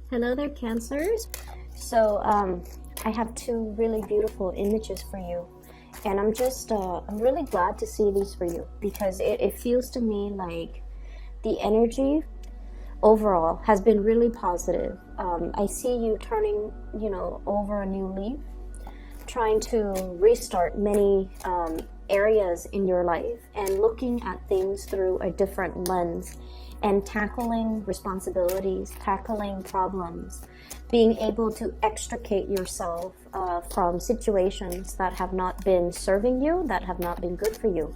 Hello there, Cancers. So I have two really beautiful images for you, and I'm really glad to see these for you because it feels to me like the energy overall has been really positive. I see you turning, over a new leaf, trying to restart many areas in your life and looking at things through a different lens and tackling responsibilities, tackling problems, being able to extricate yourself from situations that have not been serving you, that have not been good for you.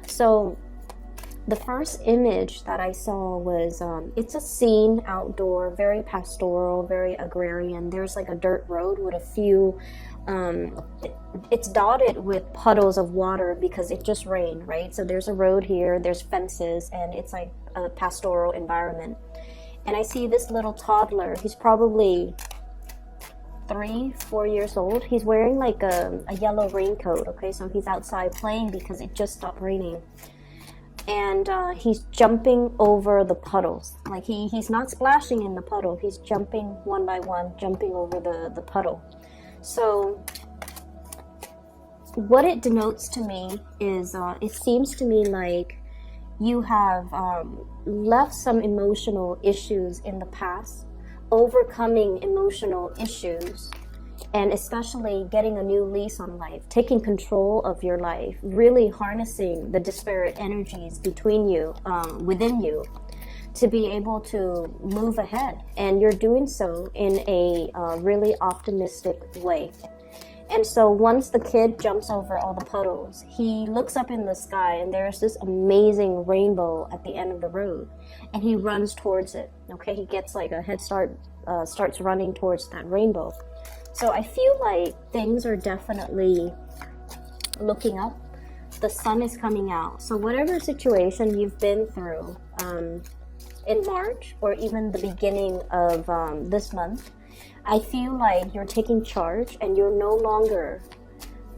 So the first image that I saw was, it's a scene outdoor, very pastoral, very agrarian. There's like a dirt road with a few, it's dotted with puddles of water because it just rained, right? So there's a road here, there's fences, and it's like a pastoral environment. And I see this little toddler, he's probably 3-4 years old. He's wearing like a yellow raincoat, okay? So he's outside playing because it just stopped raining. And he's jumping over the puddles. Like he's not splashing in the puddle, he's jumping one by one, jumping over the puddle. So what it denotes to me is it seems to me like you have left some emotional issues in the past, overcoming emotional issues, and especially getting a new lease on life, taking control of your life, really harnessing the disparate energies between you, within you, to be able to move ahead. And you're doing so in a really optimistic way. And so once the kid jumps over all the puddles, he looks up in the sky and there's this amazing rainbow at the end of the road, and he runs towards it. Okay, he gets like a head start, starts running towards that rainbow. So I feel like things are definitely looking up. The sun is coming out. So whatever situation you've been through in March or even the beginning of this month, I feel like you're taking charge and you're no longer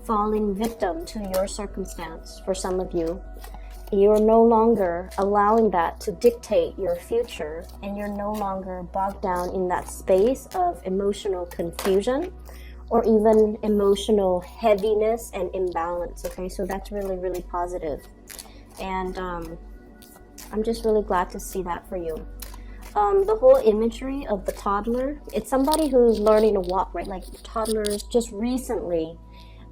falling victim to your circumstance. For some of you, you're no longer allowing that to dictate your future, and you're no longer bogged down in that space of emotional confusion or even emotional heaviness and imbalance. Okay, so that's really, really positive. And I'm just really glad to see that for you. The whole imagery of the toddler, it's somebody who's learning to walk, right? Like toddlers just recently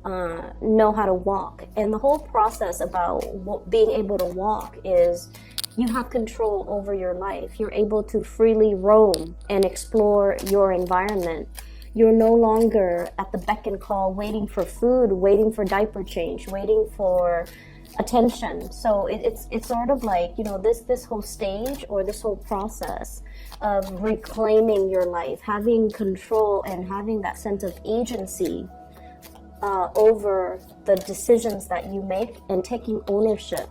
know how to walk. And the whole process about being able to walk is you have control over your life. You're able to freely roam and explore your environment. You're no longer at the beck and call, waiting for food, waiting for diaper change, waiting for attention. So it's sort of like, this whole stage or this whole process of reclaiming your life, having control and having that sense of agency over the decisions that you make and taking ownership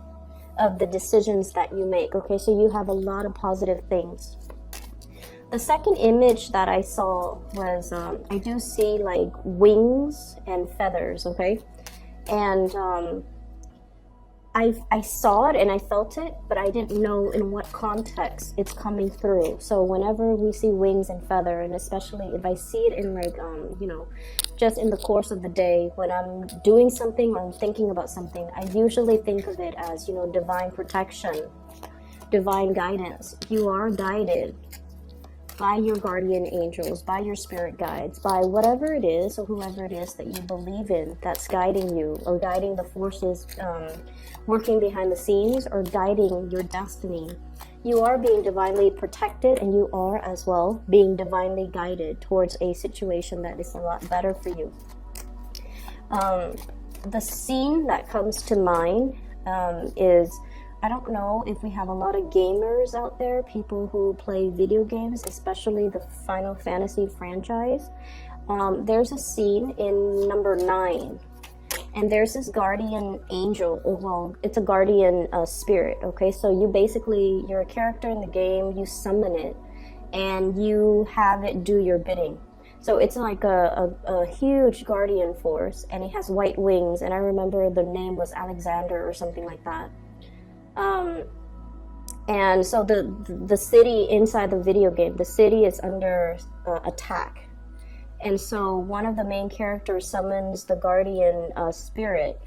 of the decisions that you make. Okay, so you have a lot of positive things. The second image that I saw was, I do see like wings and feathers, okay? And I saw it and I felt it, but I didn't know in what context it's coming through. So whenever we see wings and feather, and especially if I see it in like, just in the course of the day, when I'm doing something or I'm thinking about something, I usually think of it as, divine protection, divine guidance. You are guided by your guardian angels, by your spirit guides, by whatever it is or whoever it is that you believe in that's guiding you or guiding the forces working behind the scenes or guiding your destiny. You are being divinely protected, and you are as well being divinely guided towards a situation that is a lot better for you. The scene that comes to mind is, I don't know if we have a lot of gamers out there, people who play video games, especially the Final Fantasy franchise. There's a scene in number 9, and there's this guardian angel. Well, it's a guardian spirit, okay? So you're a character in the game, you summon it, and you have it do your bidding. So it's like a huge guardian force, and it has white wings, and I remember the name was Alexander or something like that. And so the city inside the video game, the city is under attack. And so one of the main characters summons the guardian spirit,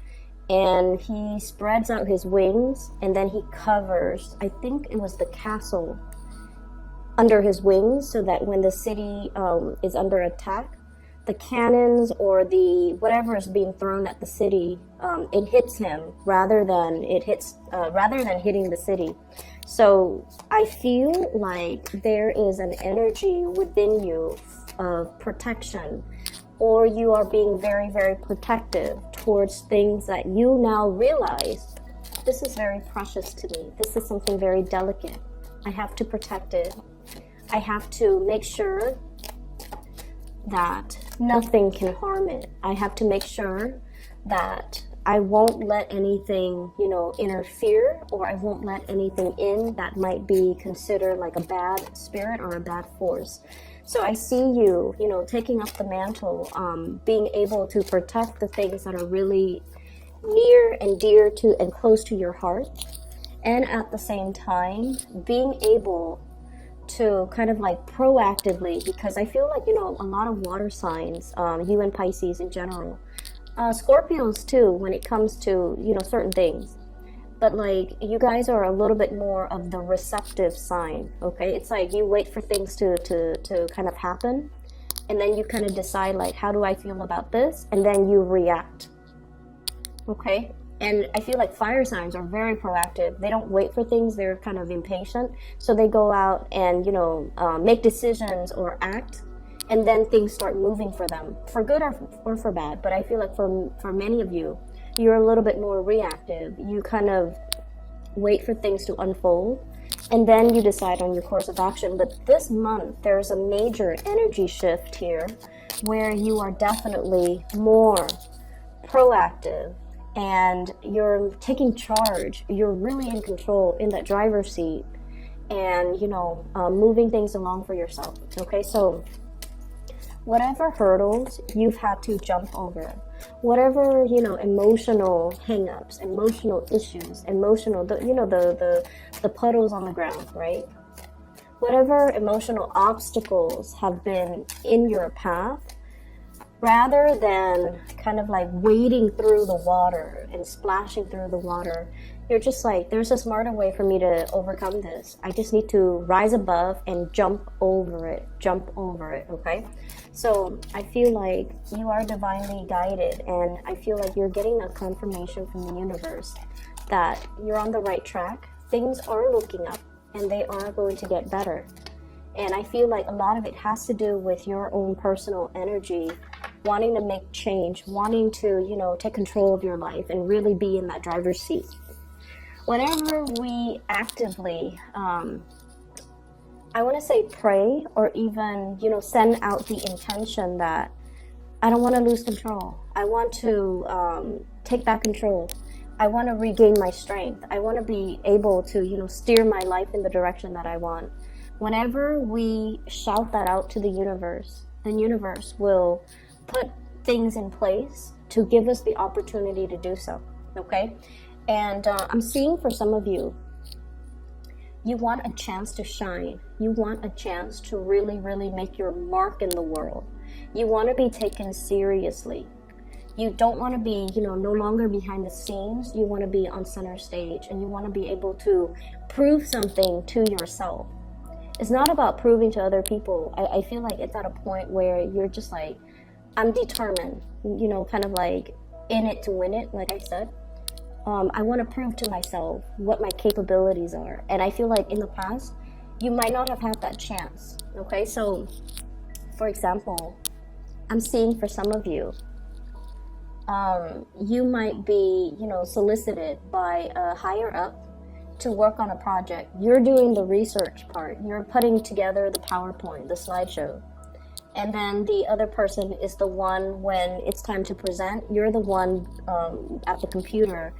and he spreads out his wings, and then he covers, I think it was the castle, under his wings, so that when the city is under attack, the cannons or the whatever is being thrown at the city, it hits him rather than hitting the city. So I feel like there is an energy within you of protection, or you are being very, very protective towards things that you now realize, this is very precious to me. This is something very delicate. I have to protect it. I have to make sure that nothing can harm it. I have to make sure that I won't let anything, interfere, or I won't let anything in that might be considered like a bad spirit or a bad force. So I see you, taking up the mantle, being able to protect the things that are really near and dear to and close to your heart. And at the same time, being able to kind of like proactively, because I feel like, a lot of water signs, you and Pisces in general, Scorpios too, when it comes to, certain things. But like, you guys are a little bit more of the receptive sign, okay? It's like you wait for things to kind of happen, and then you kind of decide like, how do I feel about this? And then you react, okay? And I feel like fire signs are very proactive. They don't wait for things. They're kind of impatient. So they go out and, make decisions or act, and then things start moving for them, for good or for bad. But I feel like for many of you, you're a little bit more reactive. You kind of wait for things to unfold, and then you decide on your course of action. But this month, there's a major energy shift here where you are definitely more proactive, and you're taking charge. You're really in control, in that driver's seat, and, moving things along for yourself. Okay, so whatever hurdles you've had to jump over, whatever, emotional hang-ups, emotional issues, the puddles on the ground, right? Whatever emotional obstacles have been in your path, rather than kind of like wading through the water and splashing through the water, you're just like, there's a smarter way for me to overcome this. I just need to rise above and jump over it, okay? So I feel like you are divinely guided, and I feel like you're getting a confirmation from the universe that you're on the right track. Things are looking up, and they are going to get better. And I feel like a lot of it has to do with your own personal energy, wanting to make change, wanting to, take control of your life and really be in that driver's seat. Whenever we actively, I want to say pray, or even, send out the intention that I don't want to lose control. I want to take back control. I want to regain my strength. I want to be able to, steer my life in the direction that I want. Whenever we shout that out to the universe will put things in place to give us the opportunity to do so, okay? And I'm seeing for some of you, you want a chance to shine. You want a chance to really, really make your mark in the world. You want to be taken seriously. You don't want to be, no longer behind the scenes. You want to be on center stage, and you want to be able to prove something to yourself. It's not about proving to other people. I feel like it's at a point where you're just like, I'm determined, kind of like in it to win it, like I said. I want to prove to myself what my capabilities are. And I feel like in the past, you might not have had that chance, okay? So, for example, I'm seeing for some of you, you might be, solicited by a higher up to work on a project. You're doing the research part. You're putting together the PowerPoint, the slideshow. And then the other person is the one, when it's time to present, you're the one at the computer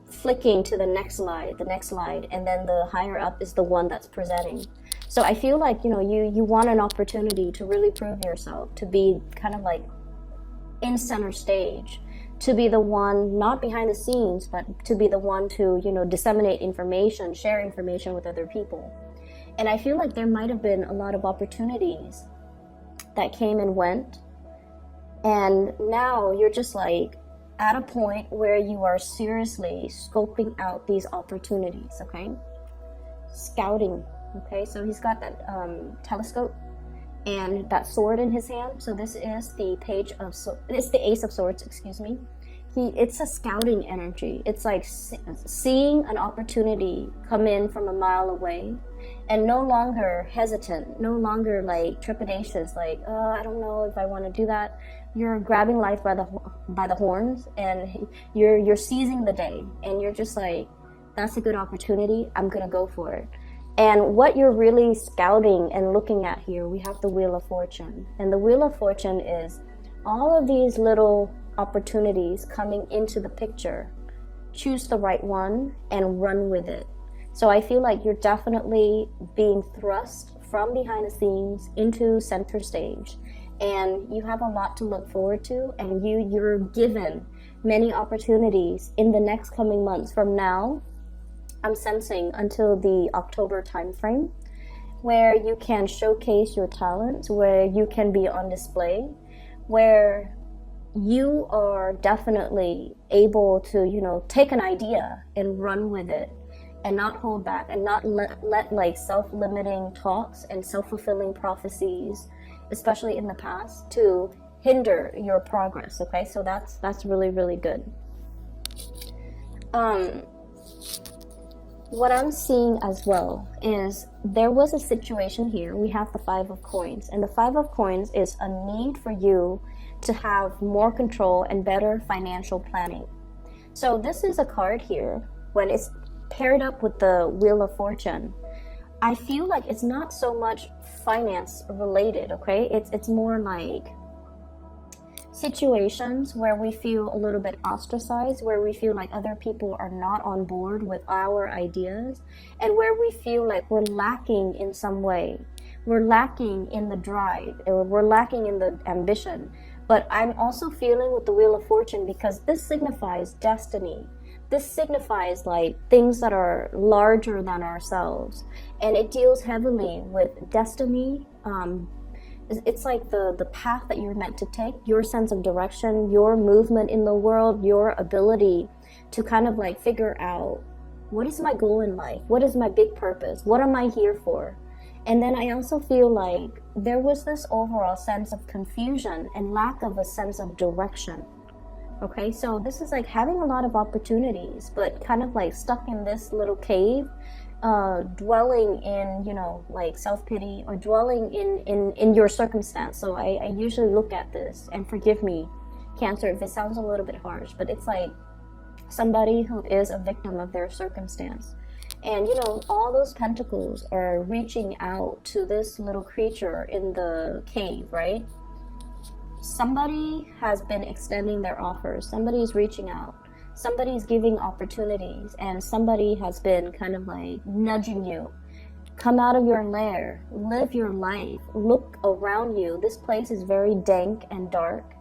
flicking to the next slide, and then the higher up is the one that's presenting. So I feel like, you want an opportunity to really prove yourself, to be kind of like in center stage, to be the one, not behind the scenes, but to be the one to, disseminate information, share information with other people. And I feel like there might have been a lot of opportunities that came and went. And now you're just like at a point where you are seriously scoping out these opportunities, okay? Scouting, okay? So he's got that telescope and that sword in his hand. So this is the it's the Ace of Swords, excuse me. It's a scouting energy. It's like seeing an opportunity come in from a mile away, and no longer hesitant, no longer like trepidatious, like, I don't know if I want to do that. You're grabbing life by the horns, and you're seizing the day, and you're just like, that's a good opportunity. I'm gonna go for it. And what you're really scouting and looking at here, we have the Wheel of Fortune, and the Wheel of Fortune is all of these little opportunities coming into the picture. Choose the right one and run with it. So I feel like you're definitely being thrust from behind the scenes into center stage, and you have a lot to look forward to, and you're given many opportunities in the next coming months from now. I'm sensing until the October time frame, where you can showcase your talents, where you can be on display, where you are definitely able to, take an idea and run with it and not hold back and not let like self-limiting talks and self-fulfilling prophecies, especially in the past, to hinder your progress, okay? So that's really, really good. What I'm seeing as well is there was a situation here. We have the Five of Coins, and the Five of Coins is a need for you to have more control and better financial planning. So this is a card here. When it's paired up with the Wheel of Fortune, I feel like it's not so much finance related, okay? It's more like situations where we feel a little bit ostracized, where we feel like other people are not on board with our ideas, and where we feel like we're lacking in some way. We're lacking in the drive, or we're lacking in the ambition. But I'm also feeling with the Wheel of Fortune, because this signifies destiny. This signifies like things that are larger than ourselves. And it deals heavily with destiny. It's like the path that you're meant to take, your sense of direction, your movement in the world, your ability to kind of like figure out, what is my goal in life? What is my big purpose? What am I here for? And then I also feel like there was this overall sense of confusion and lack of a sense of direction. Okay, so this is like having a lot of opportunities, but kind of like stuck in this little cave, dwelling in, like self-pity, or dwelling in your circumstance. So I usually look at this, and forgive me, Cancer, if it sounds a little bit harsh, but it's like somebody who is a victim of their circumstance. And all those pentacles are reaching out to this little creature in the cave, right? Somebody has been extending their offers. Somebody's reaching out. Somebody's giving opportunities, and somebody has been kind of like nudging you. Come out of your lair, live your life, look around you. This place is very dank and dark,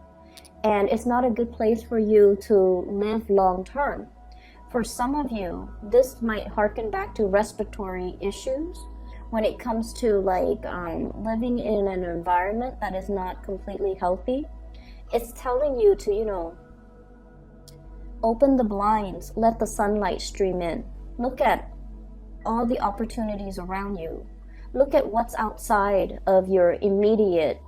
and it's not a good place for you to live long term. For some of you, this might harken back to respiratory issues when it comes to like living in an environment that is not completely healthy. It's telling you to, open the blinds, let the sunlight stream in. Look at all the opportunities around you. Look at what's outside of your immediate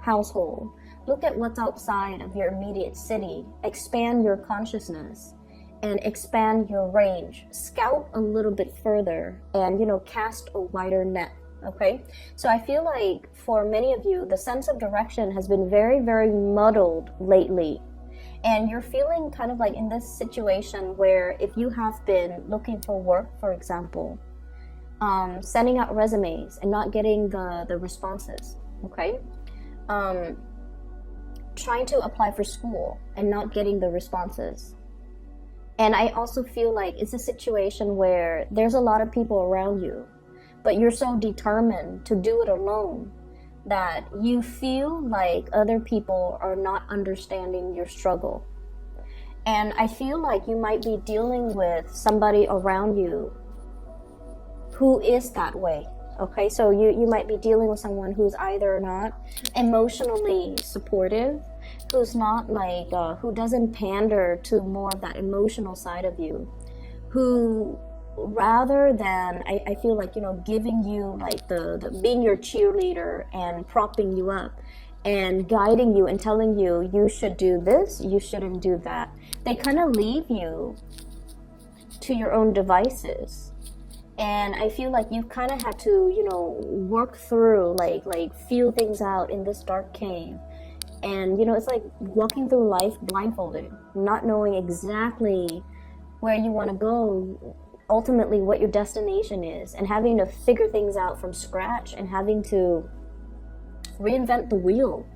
household. Look at what's outside of your immediate city. Expand your consciousness and expand your range. Scout a little bit further and, cast a wider net, okay? So I feel like for many of you, the sense of direction has been very, very muddled lately. And you're feeling kind of like in this situation where if you have been looking for work, for example, sending out resumes and not getting the responses, okay? Trying to apply for school and not getting the responses. And I also feel like it's a situation where there's a lot of people around you, but you're so determined to do it alone that you feel like other people are not understanding your struggle. And I feel like you might be dealing with somebody around you who is that way. Okay, so you might be dealing with someone who's either not emotionally supportive, who's not like, who doesn't pander to more of that emotional side of you, who rather than, I feel like, you know, giving you like the being your cheerleader and propping you up and guiding you and telling you, you should do this, you shouldn't do that. They kind of leave you to your own devices. And I feel like you've kind of had to, you know, work through, like feel things out in this dark cave. And, you know, it's like walking through life blindfolded, not knowing exactly where you want to go, ultimately what your destination is, and having to figure things out from scratch and having to reinvent the wheel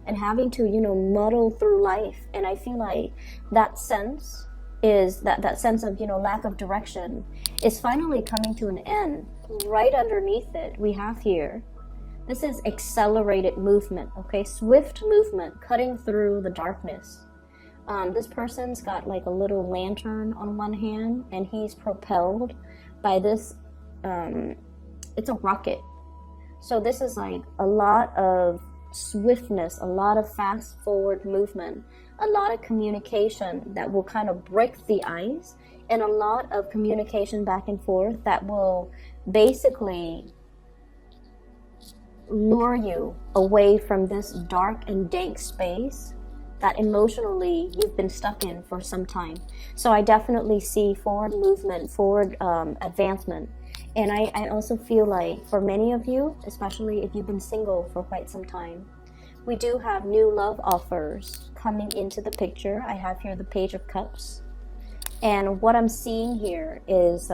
and having to, you know, muddle through life. And I feel like that sense is that sense of, you know, lack of direction is finally coming to an end. Right underneath it, we have here, this is accelerated movement, okay? Swift movement, cutting through the darkness. This person's got like a little lantern on one hand, and he's propelled by this, it's a rocket. So this is like a lot of swiftness, a lot of fast forward movement, a lot of communication that will kind of break the ice, and a lot of communication back and forth that will basically lure you away from this dark and dank space that emotionally you've been stuck in for some time. So I definitely see forward movement, forward advancement. And I also feel like for many of you, especially if you've been single for quite some time, we do have new love offers coming into the picture. I have here the Page of Cups. And what I'm seeing here is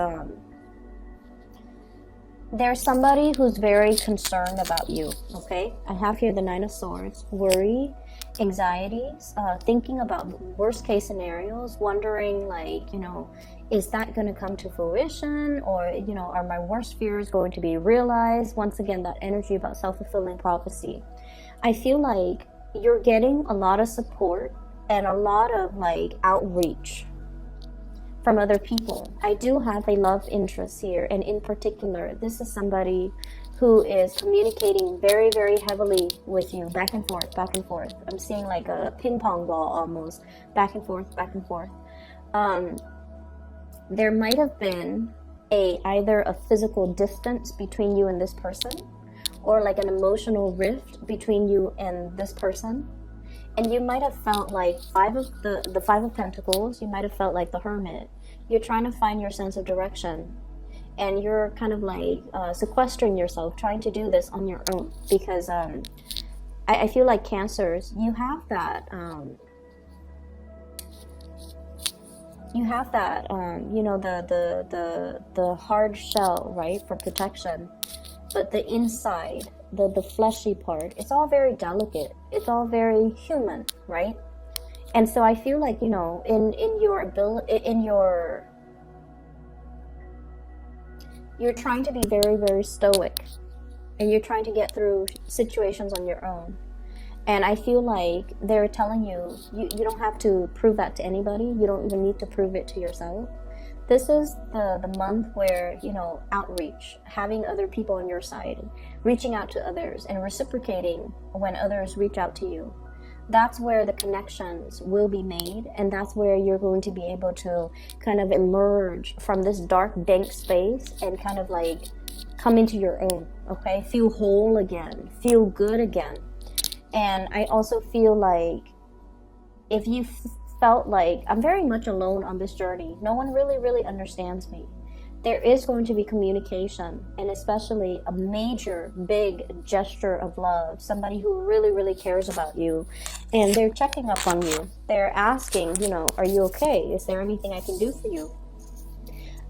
there's somebody who's very concerned about you, okay? I have here the Nine of Swords, worry, anxieties, thinking about worst case scenarios, wondering like, you know, is that going to come to fruition, or, you know, are my worst fears going to be realized? Once again, that energy about self-fulfilling prophecy. I feel like you're getting a lot of support and a lot of like outreach from other people. I do have a love interest here, and in particular, this is somebody who is communicating very, very heavily with you, back and forth, back and forth. I'm seeing like a ping pong ball almost, back and forth, back and forth. There might have been either a physical distance between you and this person, or like an emotional rift between you and this person. And you might have felt like the Five of Pentacles, you might have felt like the Hermit. You're trying to find your sense of direction, and you're kind of like sequestering yourself, trying to do this on your own, because I feel like Cancers, you have that you know, the hard shell, right, for protection, but the inside, the fleshy part, it's all very delicate, it's all very human, right? And so I feel like, you know, in your ability, you're trying to be very, very stoic, and you're trying to get through situations on your own. And I feel like they're telling you, you don't have to prove that to anybody. You don't even need to prove it to yourself. This is the month where, you know, outreach, having other people on your side, reaching out to others and reciprocating when others reach out to you. That's where the connections will be made, and that's where you're going to be able to kind of emerge from this dark, dank space and kind of like come into your own, okay? Feel whole again, feel good again. And I also feel like if you felt like I'm very much alone on this journey, no one really understands me, there is going to be communication, and especially a major, big gesture of love, somebody who really cares about you, and they're checking up on you. They're asking, you know, are you okay? Is there anything I can do for you?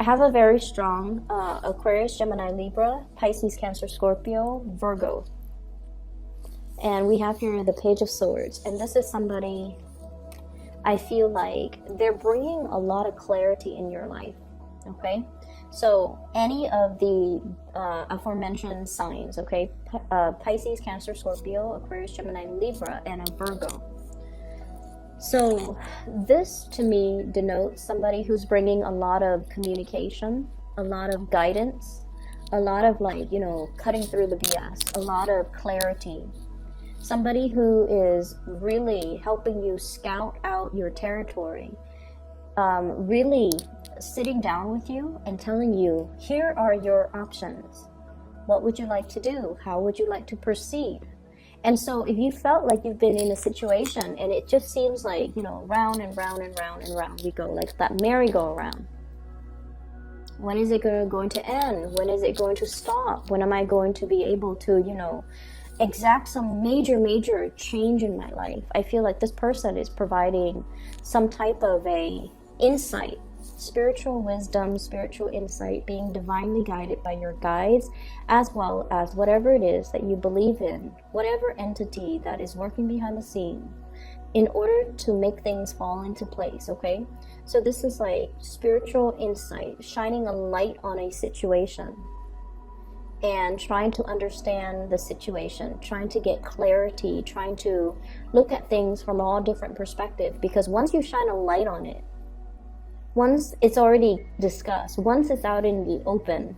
I have a very strong Aquarius, Gemini, Libra, Pisces, Cancer, Scorpio, Virgo. And we have here the Page of Swords, and this is somebody, I feel like they're bringing a lot of clarity in your life, okay? So any of the aforementioned signs, okay, Pisces, Cancer, Scorpio, Aquarius, Gemini, Libra, and a Virgo, So this to me denotes somebody who's bringing a lot of communication, a lot of guidance, a lot of like, you know, cutting through the BS, a lot of clarity. Somebody who is really helping you scout out your territory, really sitting down with you and telling you, here are your options. What would you like to do? How would you like to proceed? And so if you felt like you've been in a situation and it just seems like, you know, round and round and round and round we go, like that merry-go-round. When is it going to end? When is it going to stop? When am I going to be able to, you know, exact some major change in my life? I feel like this person is providing some type of a insight, spiritual wisdom, spiritual insight, being divinely guided by your guides, as well as whatever it is that you believe in, whatever entity that is working behind the scene in order to make things fall into place, okay? So this is like spiritual insight, shining a light on a situation and trying to understand the situation, trying to get clarity, trying to look at things from all different perspectives, because once you shine a light on it, once it's already discussed, once it's out in the open,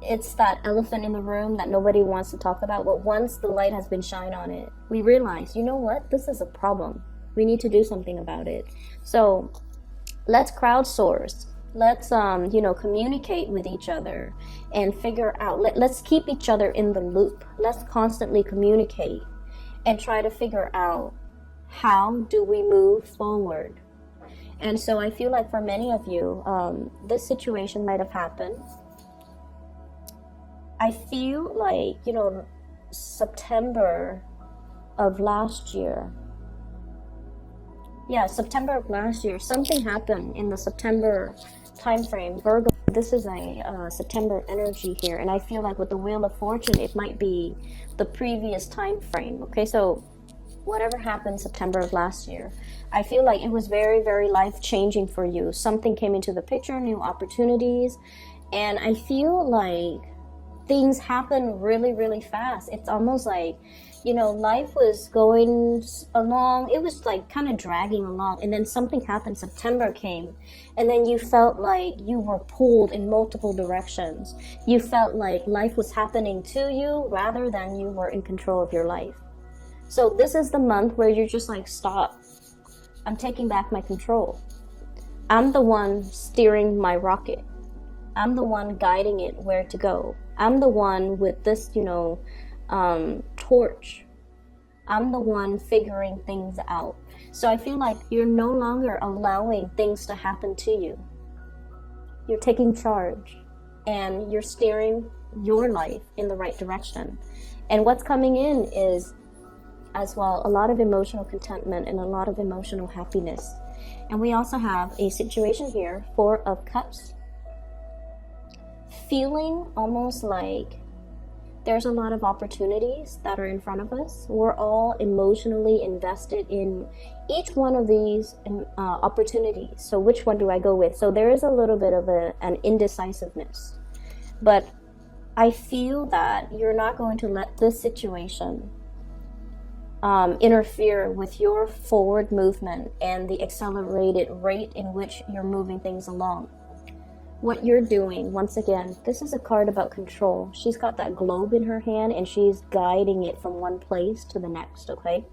it's that elephant in the room that nobody wants to talk about. But once the light has been shined on it, we realize, you know what? This is a problem. We need to do something about it. So let's crowdsource. Let's, you know, communicate with each other and figure out, let's keep each other in the loop. Let's constantly communicate and try to figure out how do we move forward. And so I feel like for many of you, this situation might have happened. I feel like, you know, September of last year. Yeah, September of last year, something happened in the September time frame. Virgo, this is a September energy here. And I feel like with the Wheel of Fortune, it might be the previous time frame. Okay, so whatever happened September of last year, I feel like it was very, very life-changing for you. Something came into the picture, new opportunities, and I feel like things happen really, really fast. It's almost like, you know, life was going along, it was like kind of dragging along, and then something happened, September came, and then you felt like you were pulled in multiple directions. You felt like life was happening to you rather than you were in control of your life. So this is the month where you're just like, stop. I'm taking back my control. I'm the one steering my rocket. I'm the one guiding it where to go. I'm the one with this, you know, torch. I'm the one figuring things out. So I feel like you're no longer allowing things to happen to you. You're taking charge and you're steering your life in the right direction. And what's coming in is, as well, a lot of emotional contentment and a lot of emotional happiness. And we also have a situation here, Four of Cups, feeling almost like there's a lot of opportunities that are in front of us. We're all emotionally invested in each one of these opportunities. So which one do I go with? So there is a little bit of an indecisiveness. But I feel that you're not going to let this situation interfere with your forward movement and the accelerated rate in which you're moving things along. What you're doing, once again, this is a card about control. She's got that globe in her hand and she's guiding it from one place to the next, okay?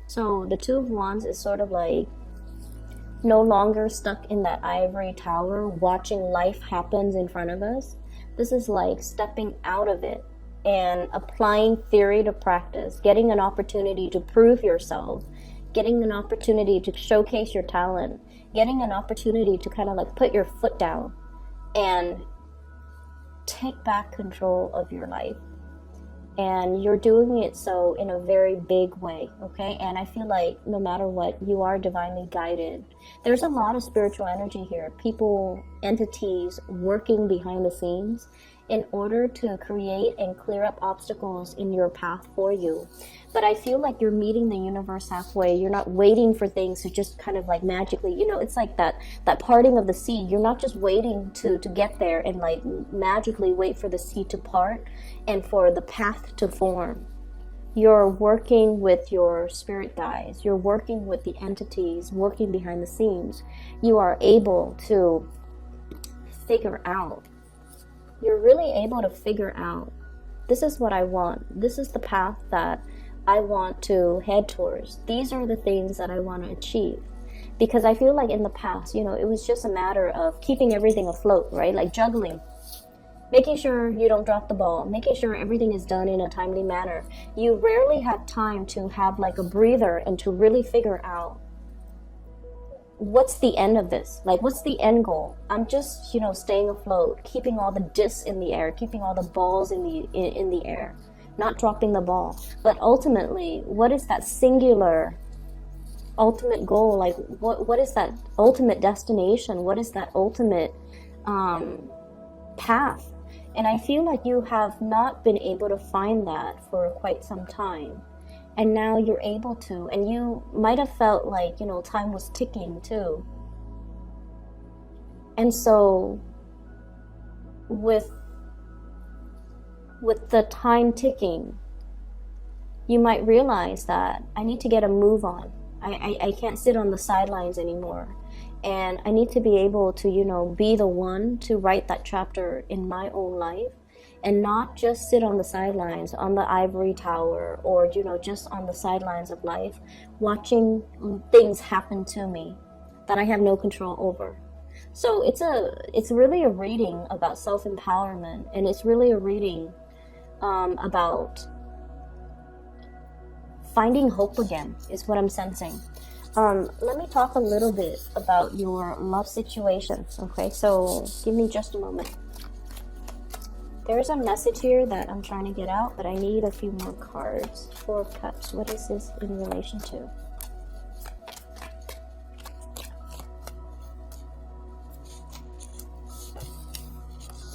So the Two of Wands is sort of like no longer stuck in that ivory tower watching life happens in front of us. This is like stepping out of it and applying theory to practice, getting an opportunity to prove yourself, getting an opportunity to showcase your talent, getting an opportunity to kind of like put your foot down and take back control of your life. And you're doing it so in a very big way, okay? And I feel like no matter what, you are divinely guided. There's a lot of spiritual energy here, people, entities working behind the scenes in order to create and clear up obstacles in your path for you. But I feel like you're meeting the universe halfway. You're not waiting for things to just kind of like magically, you know, it's like that parting of the sea. You're not just waiting to get there and like magically wait for the sea to part and for the path to form. You're working with your spirit guides. You're working with the entities working behind the scenes. You are able to figure out. You're really able to figure out, this is what I want. This is the path that I want to head towards. These are the things that I want to achieve. Because I feel like in the past, you know, it was just a matter of keeping everything afloat, right? Like juggling. Making sure you don't drop the ball, making sure everything is done in a timely manner. You rarely had time to have like a breather and to really figure out what's the end of this? Like, what's the end goal? I'm just, you know, staying afloat, keeping all the discs in the air, keeping all the balls in the air, not dropping the ball. But ultimately, what is that singular ultimate goal? Like, what is that ultimate destination? What is that ultimate path? And I feel like you have not been able to find that for quite some time. And now you're able to. And you might have felt like, you know, time was ticking too. And so with the time ticking, you might realize that I need to get a move on. I can't sit on the sidelines anymore. And I need to be able to, you know, be the one to write that chapter in my own life and not just sit on the sidelines, on the ivory tower, or, you know, just on the sidelines of life, watching things happen to me that I have no control over. So it's really a reading about self-empowerment, and it's really a reading about finding hope again, is what I'm sensing. Let me talk a little bit about your love situation. Okay, so give me just a moment. There's a message here that I'm trying to get out, but I need a few more cards. Four of Cups. What is this in relation to?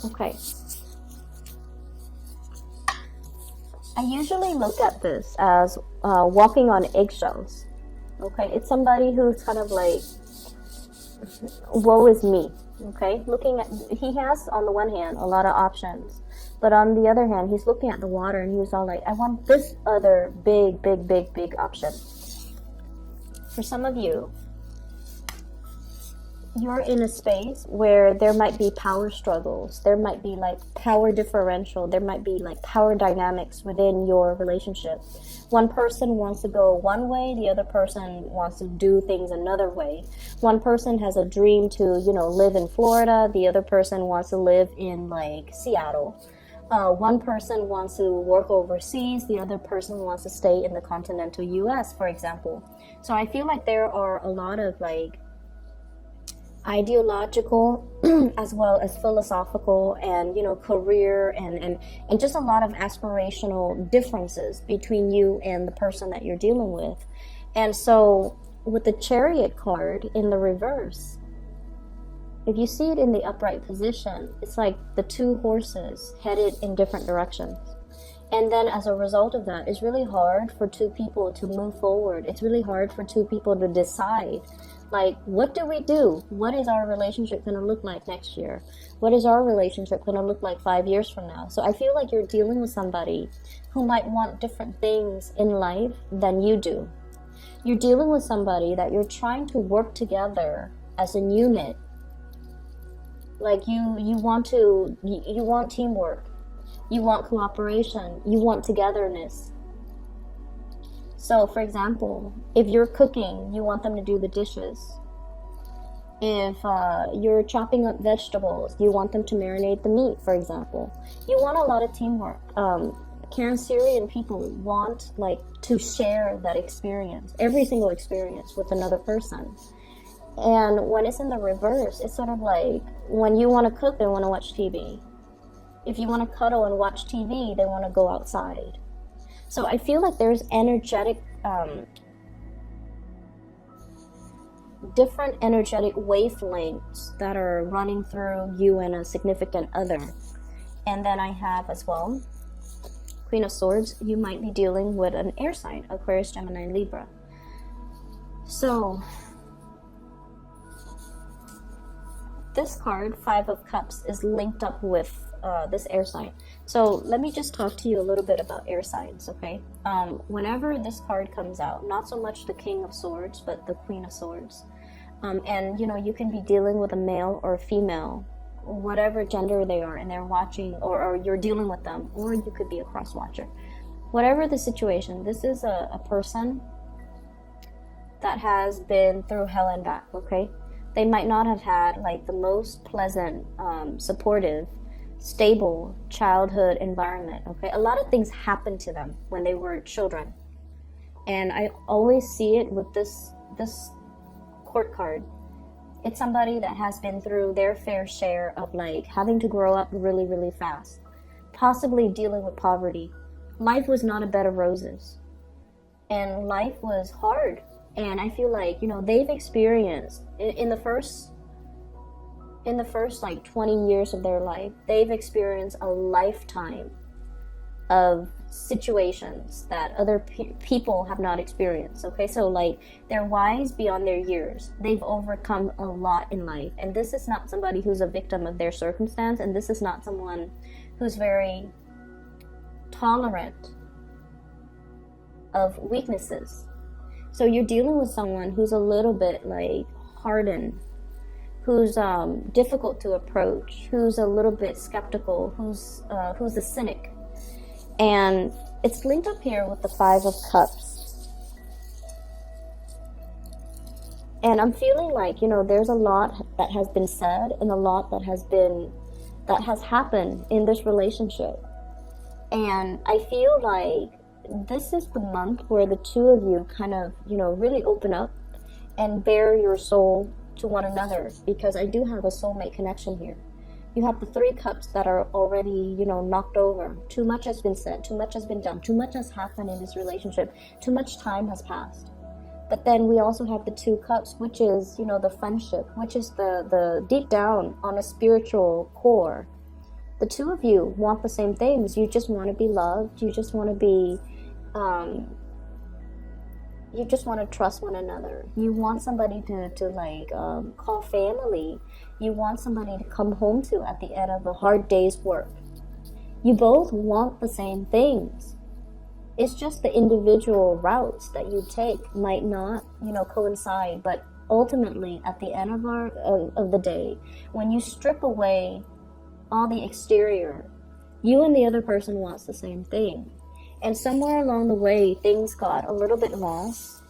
Okay. I usually look at this as walking on eggshells. Okay, it's somebody who's kind of like, woe is me. Okay, looking at, he has on the one hand a lot of options, but on the other hand, he's looking at the water and he's all like, I want this other big option. For some of you, you're in a space where there might be power struggles, there might be like power differential, there might be like power dynamics within your relationship. One person wants to go one way, the other person wants to do things another way. One person has a dream to, you know, live in Florida, the other person wants to live in like Seattle. One person wants to work overseas, the other person wants to stay in the continental US, for example. So I feel like there are a lot of like ideological as well as philosophical and, you know, career and just a lot of aspirational differences between you and the person that you're dealing with. And so with the Chariot card in the reverse, if you see it in the upright position, it's like the two horses headed in different directions. And then as a result of that, it's really hard for two people to move forward. It's really hard for two people to decide, like, what do we do? What is our relationship going to look like next year? What is our relationship going to look like 5 years from now? So I feel like you're dealing with somebody who might want different things in life than you do. You're dealing with somebody that you're trying to work together as a unit. Like you want teamwork. You want cooperation. You want togetherness. So, for example, if you're cooking, you want them to do the dishes. If you're chopping up vegetables, you want them to marinate the meat, for example. You want a lot of teamwork. Cancerian people want like to share that experience, every single experience with another person. And when it's in the reverse, it's sort of like when you want to cook, they want to watch TV. If you want to cuddle and watch TV, they want to go outside. So I feel like there's energetic, different energetic wavelengths that are running through you and a significant other. And then I have as well, Queen of Swords, you might be dealing with an air sign, Aquarius, Gemini, Libra. So this card, Five of Cups, is linked up with this air sign. So let me just talk to you a little bit about air signs, okay? Whenever this card comes out, not so much the King of Swords, but the Queen of Swords. And, you know, you can be dealing with a male or a female, whatever gender they are, and they're watching, or you're dealing with them, or you could be a cross-watcher. Whatever the situation, this is a person that has been through hell and back, okay? They might not have had, like, the most pleasant, supportive, stable childhood environment, okay? A lot of things happened to them when they were children. And I always see it with this court card. It's somebody that has been through their fair share of, like, having to grow up really, really fast, possibly dealing with poverty. Life was not a bed of roses, and life was hard. And I feel like, you know, they've experienced in the first like 20 years of their life, they've experienced a lifetime of situations that other people have not experienced, okay? So, like, they're wise beyond their years. They've overcome a lot in life, and this is not somebody who's a victim of their circumstance, and this is not someone who's very tolerant of weaknesses. So you're dealing with someone who's a little bit, like, hardened, who's difficult to approach, who's a little bit skeptical, who's a cynic. And it's linked up here with the Five of Cups. And I'm feeling like, you know, there's a lot that has been said and a lot that has happened in this relationship. And I feel like this is the month where the two of you kind of, you know, really open up and bare your soul to one another, because I do have a soulmate connection here. You have the Three Cups that are already, you know, knocked over. Too much has been said, too much has been done, too much has happened in this relationship, too much time has passed. But then we also have the Two Cups, which is, you know, the friendship, which is the deep down on a spiritual core. The two of you want the same things. You just want to be loved. You just want to be, you just want to trust one another. You want somebody to call family. You want somebody to come home to at the end of a hard day's work. You both want the same things. It's just the individual routes that you take might not, you know, coincide. But ultimately, at the end of the day, when you strip away all the exterior, you and the other person wants the same thing. And somewhere along the way, things got a little bit lost.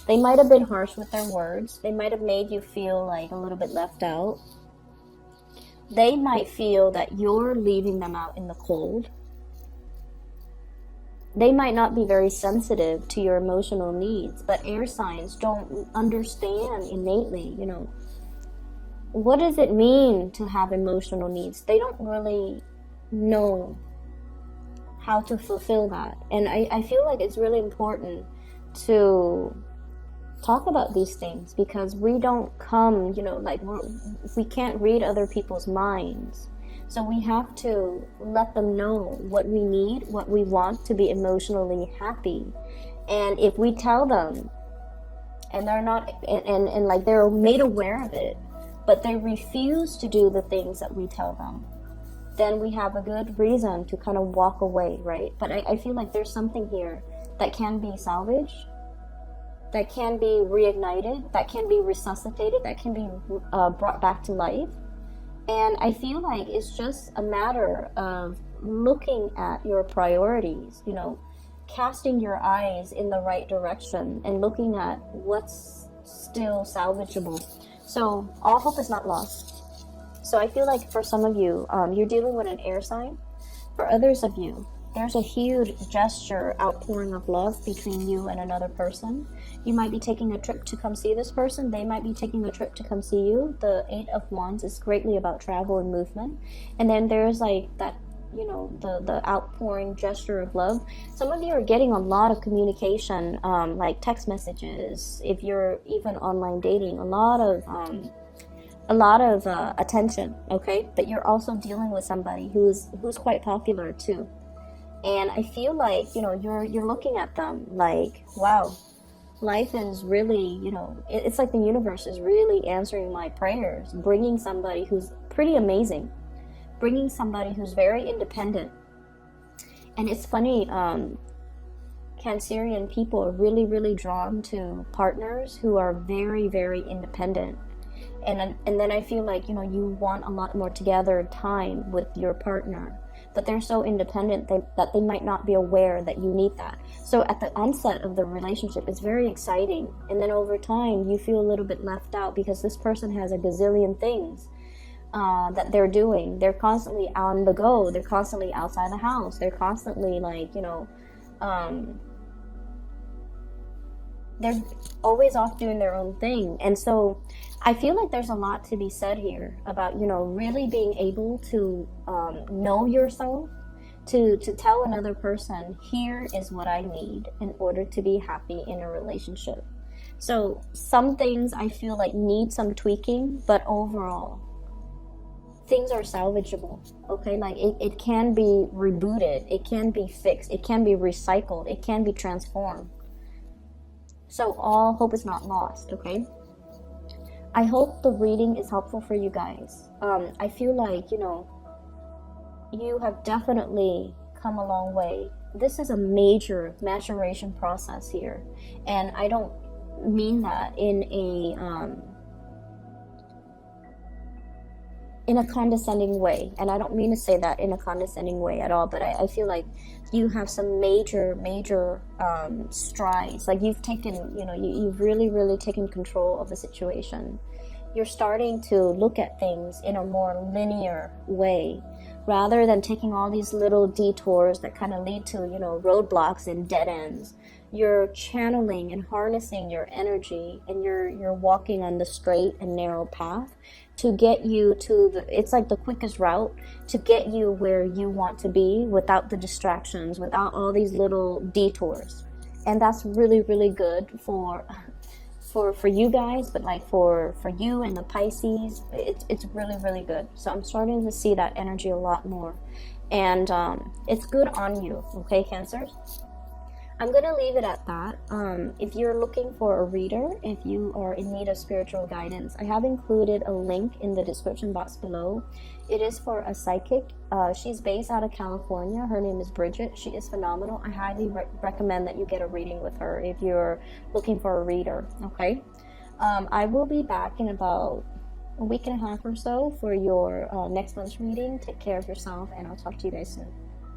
They might have been harsh with their words. They might have made you feel like a little bit left out. They might feel that you're leaving them out in the cold. They might not be very sensitive to your emotional needs, but air signs don't understand innately, you know, what does it mean to have emotional needs? They don't really know how to fulfill that. And I feel like it's really important to talk about these things, because we don't come, you know, like we can't read other people's minds. So we have to let them know what we need, what we want to be emotionally happy. And if we tell them and they're not, and like they're made aware of it, but they refuse to do the things that we tell them, then we have a good reason to kind of walk away, right? But I feel like there's something here that can be salvaged, that can be reignited, that can be resuscitated, that can be brought back to life. And I feel like it's just a matter of looking at your priorities, you know, casting your eyes in the right direction and looking at what's still salvageable. So all hope is not lost. So I feel like for some of you, you're dealing with an air sign. For others of you, there's a huge gesture, outpouring of love between you and another person. You might be taking a trip to come see this person. They might be taking a trip to come see you. The Eight of Wands is greatly about travel and movement. And then there's like that, you know, the outpouring gesture of love. Some of you are getting a lot of communication, like text messages. If you're even online dating, a lot of attention, okay? But you're also dealing with somebody who's quite popular too. And I feel like, you know, you're looking at them like, wow, life is really, you know, it's like the universe is really answering my prayers, bringing somebody who's pretty amazing, bringing somebody who's very independent. And it's funny, Cancerian people are really, really drawn to partners who are very, very independent. And then I feel like, you want a lot more together time with your partner, but they're so independent that they might not be aware that you need that. So at the onset of the relationship, it's very exciting. And then over time, you feel a little bit left out because this person has a gazillion things that they're doing. They're constantly on the go. They're constantly outside the house. They're constantly they're always off doing their own thing. And so I feel like there's a lot to be said here about, really being able to know yourself, to tell another person, here is what I need in order to be happy in a relationship. So some things I feel like need some tweaking, but overall, things are salvageable, okay? Like it can be rebooted, it can be fixed, it can be recycled, it can be transformed. So all hope is not lost, okay? I hope the reading is helpful for you guys. I feel like, you have definitely come a long way. This is a major maturation process here. And I don't mean that in a condescending way. And I don't mean to say that in a condescending way at all, but I feel like you have some major strides. Like you've taken, you've really, really taken control of the situation. You're starting to look at things in a more linear way, rather than taking all these little detours that kind of lead to, roadblocks and dead ends. You're channeling and harnessing your energy, and you're walking on the straight and narrow path to get you to it's like the quickest route to get you where you want to be without the distractions, without all these little detours. And that's really, really good for you guys, but like for you and the Pisces, it's really, really good. So I'm starting to see that energy a lot more, and it's good on you, okay, Cancers? I'm going to leave it at that. If you're looking for a reader, if you are in need of spiritual guidance, I have included a link in the description box below. It is for a psychic. She's based out of California. Her name is Bridget. She is phenomenal. I highly recommend that you get a reading with her if you're looking for a reader, okay? I will be back in about a week and a half or so for your next month's reading. Take care of yourself, and I'll talk to you guys soon.